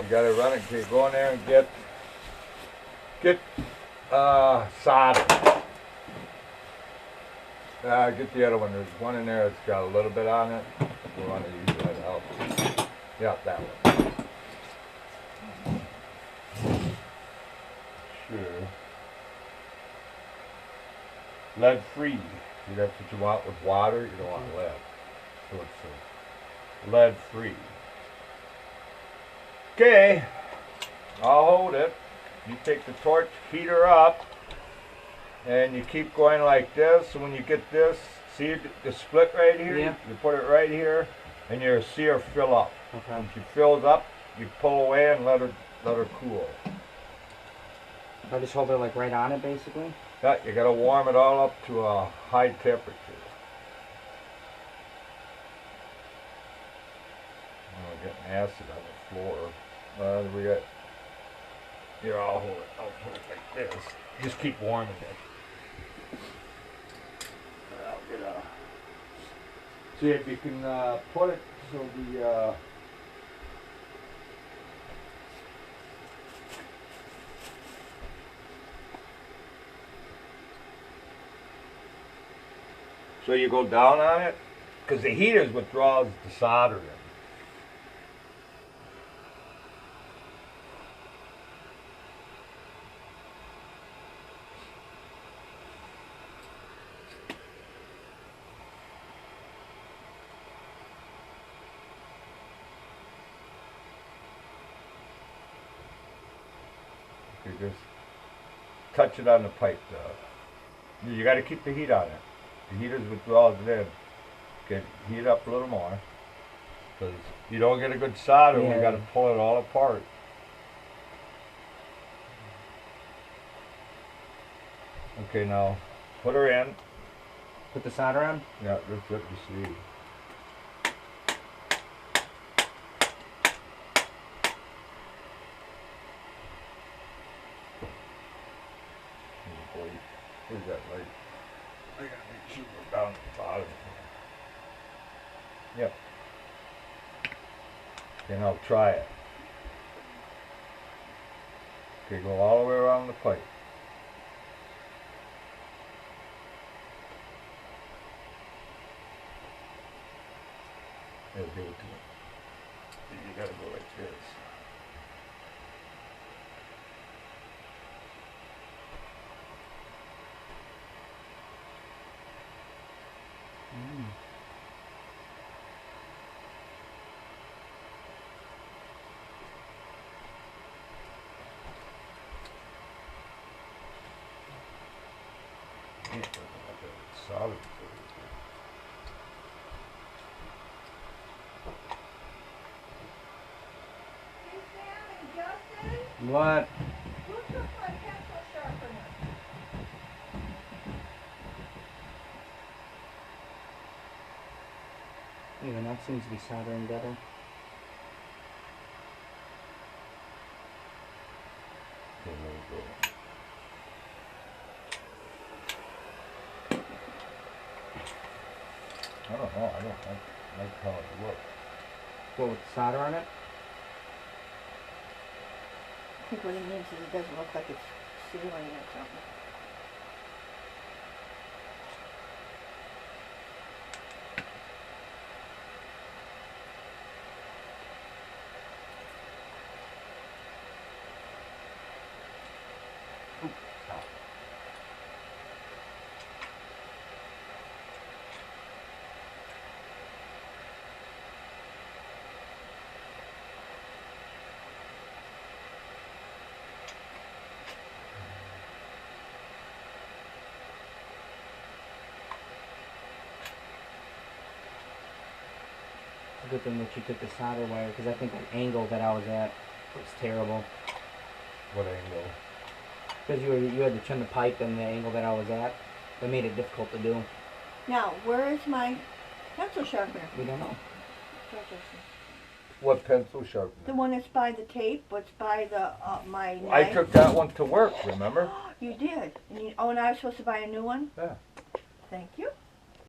gotta run it. Okay, go in there and get solder. Get the other one. There's one in there that's got a little bit on it. We want to use that out. Yeah, that one. Sure. Lead free. See, that's what you want with water. You don't want lead. So it's lead free. Okay. I'll hold it. You take the torch, heat her up, and you keep going like this. So when you get this, see the split right here? Yeah. You put it right here, and you'll see her fill up. Okay. When she fills up, you pull away and let her cool. I just hold it like right on it, basically. Yeah, you gotta warm it all up to a high temperature. Oh, we're getting acid on the floor. We got. Here, I'll hold it. I'll put it like this. Just keep warming it. I'll get see if you can put it so the. So you go down on it, because the heat is what draws the solder in. Okay, just touch it on the pipe. You got to keep the heat on it. The heat is what draws it in. Okay, heat up a little more, because you don't get a good solder when you got to pull it all apart. Okay, now put her in. Put the solder on? Yeah, just rip the sleeve. Where's that light? I gotta make sure we're down at the bottom. Yep. Then I'll try it. Okay, go all the way around the pipe. There, give it to me. You gotta go like this. Solid. What? Who took my pencil sharpener? Even that seems to be soldering better. Okay, there we go. I don't know. I don't like how it looks. What, with solder on it? I think what he means is it doesn't look like it's sealing or something. Good thing that you took the solder wire, because I think the angle that I was at was terrible. What angle? Because you had to trim the pipe, and the angle that I was at, that made it difficult to do. Now, where is my pencil sharpener? We don't know. What pencil sharpener? The one that's by the tape, what's by the my knife? I took that one to work, remember? You did. And I was supposed to buy a new one? Yeah. Thank you.